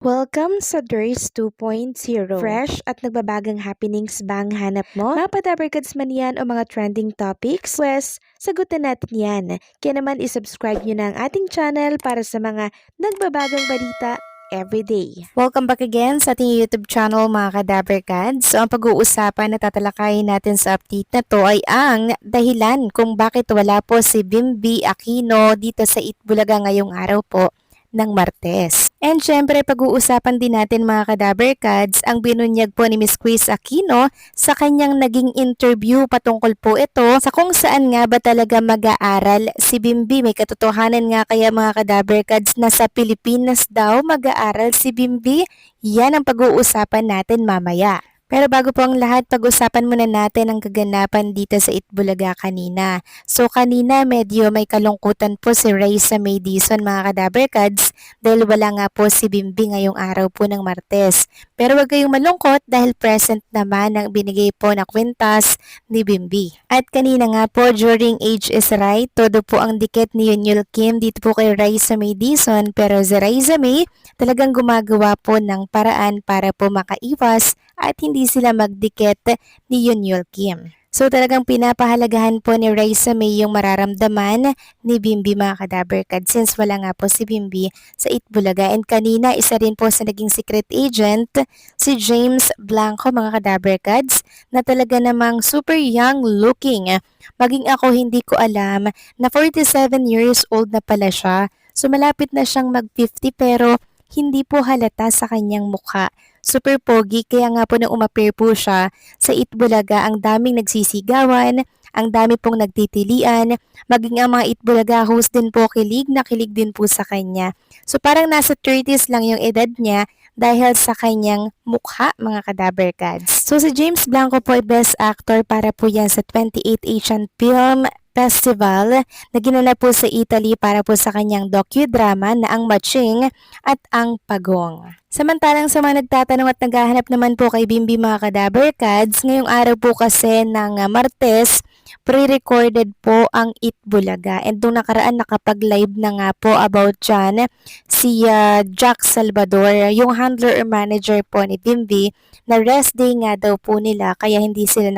Welcome sa DRS 2.0. Fresh at nagbabagang happenings ba ang hanap mo? Mga padabarkads man yan o mga trending topics? Pwes, sagutan natin yan. Kaya naman isubscribe nyo na ang ating channel para sa mga nagbabagang balita everyday. Welcome back again sa ating YouTube channel mga kadabarkads. So ang pag-uusapan na tatalakayin natin sa update na to ay ang dahilan kung bakit wala po si Bimby Aquino dito sa Itbulaga ngayong araw po ng Martes. And syempre pag-uusapan din natin mga kadabarkads ang binunyag po ni Miss Chris Aquino sa kanyang naging interview patungkol po ito sa kung saan nga ba talaga mag-aaral si Bimby. May katotohanan nga kaya mga kadabarkads na sa Pilipinas daw mag-aaral si Bimby? Yan ang pag-uusapan natin mamaya. Pero bago po ang lahat, pag-usapan muna natin ang kaganapan dito sa Itbulaga kanina. So kanina medyo may kalungkutan po si Raisa May Dizon mga kadabarkads dahil wala nga po si Bimby ngayong araw po ng Martes. Pero wag kayong malungkot dahil present naman ang binigay po na kwintas ni Bimby. At kanina nga po during Age is Right, todo po ang dikit ni Yunyul Kim dito po kay Raisa May Dizon pero si Raisa May talagang gumagawa po ng paraan para po makaiwas at hindi sila magdikit ni Yunyul Kim. So talagang pinapahalagahan po ni Raisa May yung mararamdaman ni Bimby mga kadabarkad since wala nga po si Bimby sa Itbulaga. And kanina isa rin po sa naging secret agent si James Blanco mga kadabarkads na talaga namang super young looking. Maging ako hindi ko alam na 47 years old na pala siya. So malapit na siyang mag 50 pero hindi po halata sa kanyang mukha. Super pogi kaya nga po nang umappear po siya sa Itbulaga ang daming nagsisigawan, ang dami pong nagtitilian, maging ang mga Itbulaga host din po kilig na kilig din po sa kanya. So parang nasa 30s lang yung edad niya dahil sa kanyang mukha mga kadabarkads. So si James Blanco po ay best actor para po yan sa 28th Asian Film Festival na ginanap po sa Italy para po sa kanyang docudrama na ang Matching at ang Pagong. Samantalang sa mga nagtatanong at naghahanap naman po kay Bimby mga kadabarkads, ngayong araw po kasi ng Martes, pre-recorded po ang Itbulaga. And nung nakaraan nakapag-live na nga po about dyan si Jack Salvador, yung handler or manager po ni Bimby, na rest day nga daw po nila kaya hindi sila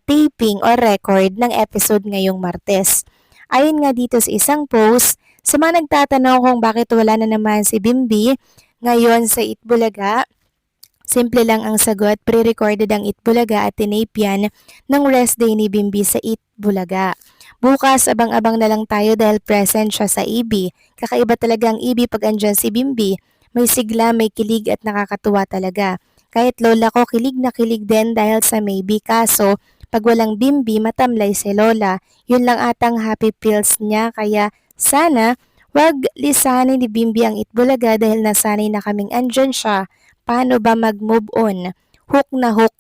taping or record ng episode ngayong Martes. Ayon nga dito sa isang post, sa mga nagtatanong kung bakit wala na naman si Bimby ngayon sa Itbulaga, simple lang ang sagot, pre-recorded ang Itbulaga at tinape yan ng rest day ni Bimby sa Itbulaga. Bukas, abang-abang na lang tayo dahil present siya sa EB. Kakaiba talaga ang EB pag andyan si Bimby. May sigla, may kilig at nakakatuwa talaga. Kahit lola ko, kilig na kilig din dahil sa maybe. Kaso, pag walang Bimby, matamlay si lola. Yun lang atang happy pills niya kaya sana wag lisanin ni Bimby ang Itbulaga dahil nasanay na kaming andyan siya. Paano ba mag-move on? Hook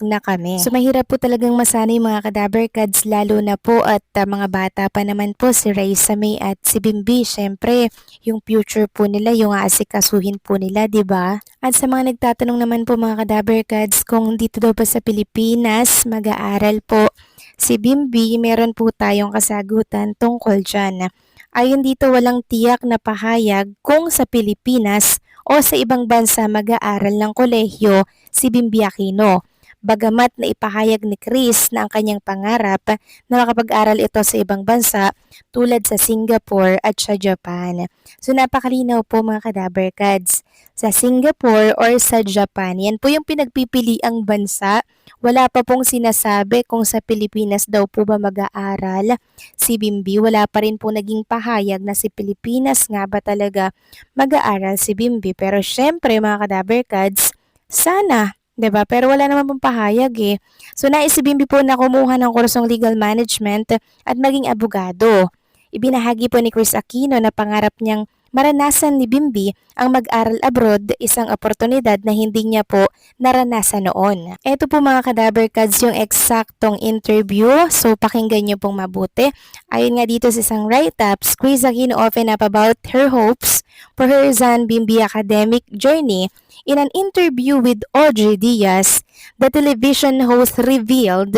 na kami. So mahirap po talagang masanay mga kadabarkads lalo na po at mga bata pa naman po si Raisa May at si Bimby. Syempre, yung future po nila, yung aasikasuhin po nila, di ba? At sa mga nagtatanong naman po mga kadabarkads kung dito daw pa sa Pilipinas mag-aaral po si Bimby, meron po tayong kasagutan tungkol dyan. Ayon dito walang tiyak na pahayag kung sa Pilipinas o sa ibang bansa mag-aaral ng kolehiyo si Bimby Aquino. Bagamat na ipahayag ni Chris na ang kanyang pangarap na makapag-aral ito sa ibang bansa tulad sa Singapore at sa Japan. So napakalinaw po mga kadabarkads. Sa Singapore or sa Japan, yan po yung pinagpipiliang bansa. Wala pa pong sinasabi kung sa Pilipinas daw po ba mag-aaral si Bimby. Wala pa rin po naging pahayag na si Pilipinas nga ba talaga mag-aaral si Bimby. Pero syempre mga kadabarkads, sana, 'di ba? Pero wala naman pong pahayag eh. So nais si Bimby po na kumuha ng kursong legal management at maging abogado. Ibinahagi po ni Chris Aquino na pangarap niyang maranasan ni Bimby ang mag-aral abroad, isang oportunidad na hindi niya po naranasan noon. Ito po mga kadabarkads yung eksaktong interview, so pakinggan niyo pong mabuti. Ayon nga dito sa isang write-ups, Chris Aquino opened up about her hopes for her son Bimby academic journey. In an interview with Audrey Diaz, the television host revealed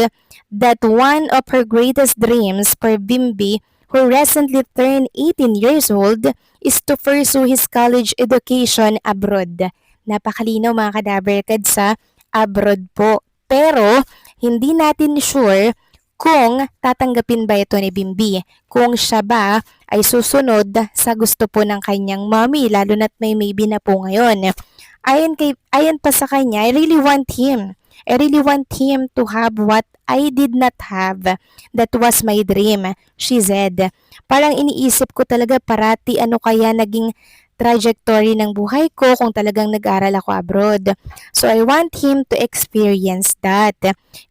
that one of her greatest dreams for Bimby, who recently turned 18 years old, is to pursue his college education abroad. Napakalinaw mga kadaberkad sa abroad po. Pero hindi natin sure kung tatanggapin ba ito ni Bimbi, kung siya ba ay susunod sa gusto po ng kanyang mommy, lalo na't may maybe na po ngayon. Ayon pa sa kanya, I really want him. I really want him to have what I did not have. That was my dream, she said. Parang iniisip ko talaga parati ano kaya naging trajectory ng buhay ko kung talagang nag-aral ako abroad. So I want him to experience that.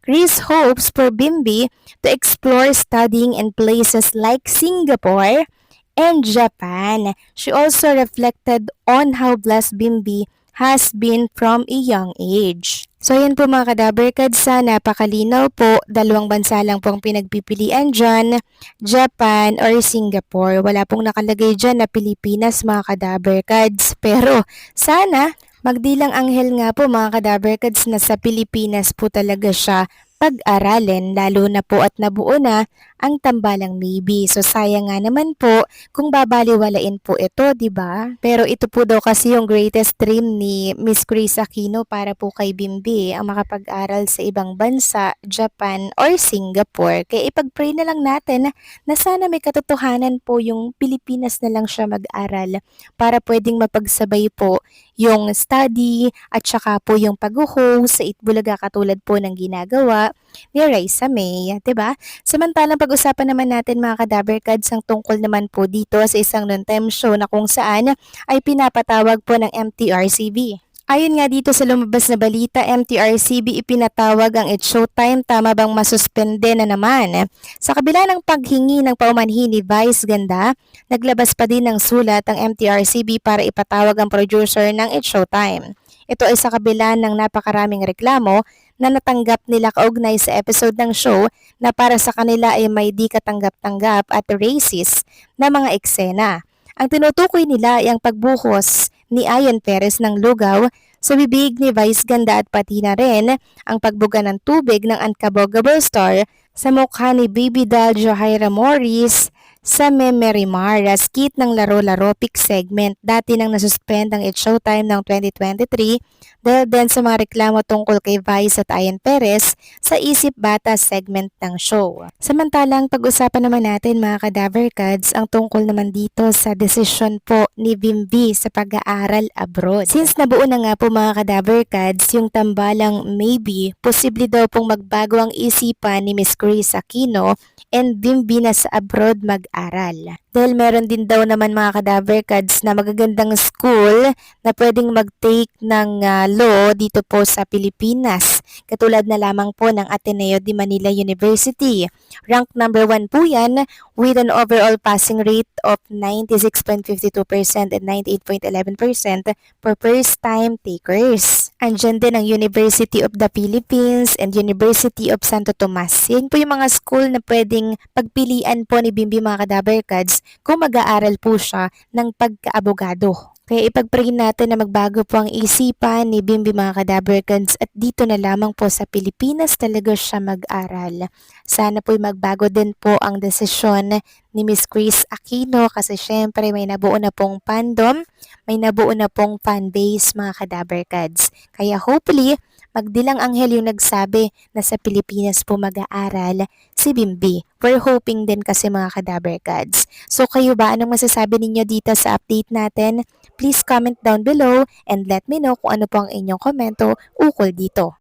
Chris hopes for Bimbi to explore studying in places like Singapore and Japan. She also reflected on how blessed Bimbi has been from a young age. So yan po mga kadaberkads, sa napakalinaw po, dalawang bansa lang pong pinagpipilian dyan, Japan or Singapore. Wala pong nakalagay dyan na Pilipinas mga kadaberkads. Pero sana magdilang anghel nga po mga kadaberkads na sa Pilipinas po talaga siya pag-aralin, lalo na po at nabuo na ang tambalang maybe. So sayang nga naman po kung babaliwalain po ito, 'di ba? Pero ito po daw kasi yung greatest dream ni Miss Chris Aquino para po kay Bimbi, ang makapag-aral sa ibang bansa, Japan or Singapore. Kaya ipag-pray na lang natin na sana may katotohanan po yung Pilipinas na lang siya mag-aral para pwedeng mapagsabay po yung study at saka po yung pag-host sa Itbulaga katulad po ng ginagawa ni Raisa May, 'di ba? Samantalang pag-usapan naman natin mga kadaberkads ang tungkol naman po dito sa isang noontime show na kung saan ay pinapatawag po ng MTRCB. Ayon nga dito sa lumabas na balita, MTRCB ipinatawag ang It's Showtime, tama bang masuspende na naman? Sa kabila ng paghingi ng paumanhin ni Vice Ganda, naglabas pa din ng sulat ang MTRCB para ipatawag ang producer ng It's Showtime. Ito ay sa kabila ng napakaraming reklamo na natanggap nila kaugnay sa episode ng show na para sa kanila ay may di katanggap-tanggap at racist na mga eksena. Ang tinutukoy nila ay ang pagbuhos ni Ayon Perez ng lugaw sa bibig ni Vice Ganda at pati na rin ang pagbuga ng tubig ng Unkabogable Star sa mukha ni Baby Doll Johaira Morris sa Memory Mara skit ng Laro-Laro Pick segment. Dati nang nasuspend ang It's Showtime ng 2023 dahil din sa mga reklamo tungkol kay Vice at Ayon Perez sa Isip Bata segment ng show. Samantalang pag-usapan naman natin mga kadaverkads ang tungkol naman dito sa desisyon po ni Bimbi sa pag-aaral abroad. Since nabuo na nga po mga kadaverkads yung tambalang maybe, posible daw pong magbago ang isipan ni Miss Chris Aquino and Bimbi na sa abroad mag-aral. Dahil meron din daw naman mga kadaverkads na magagandang school na pwedeng mag-take ng law dito po sa Pilipinas. Katulad na lamang po ng Ateneo de Manila University. Rank number 1 po yan with an overall passing rate of 96.52% and 98.11% for first-time takers. Andyan din ang University of the Philippines and University of Santo Tomas. Yan po yung mga school na pwedeng pagpilian po ni Bimbi mga kadaverkads kung mag-aaral po siya ng pagkaabogado. Kaya ipag-pray natin na magbago po ang isipan ni Bimbi mga kadaverkads at dito na lamang po sa Pilipinas talaga siya mag-aral. Sana po'y magbago din po ang desisyon ni Miss Chris Aquino kasi syempre may nabuo na pong fandom, may nabuo na pong fanbase mga kadaverkads. Kaya hopefully, magdilang anghel yung nagsabi na sa Pilipinas po mag-aaral si Bimbi. We're hoping din kasi mga kadaverkads. So kayo ba, anong masasabi ninyo dito sa update natin? Please comment down below and let me know kung ano po ang inyong komento ukol dito.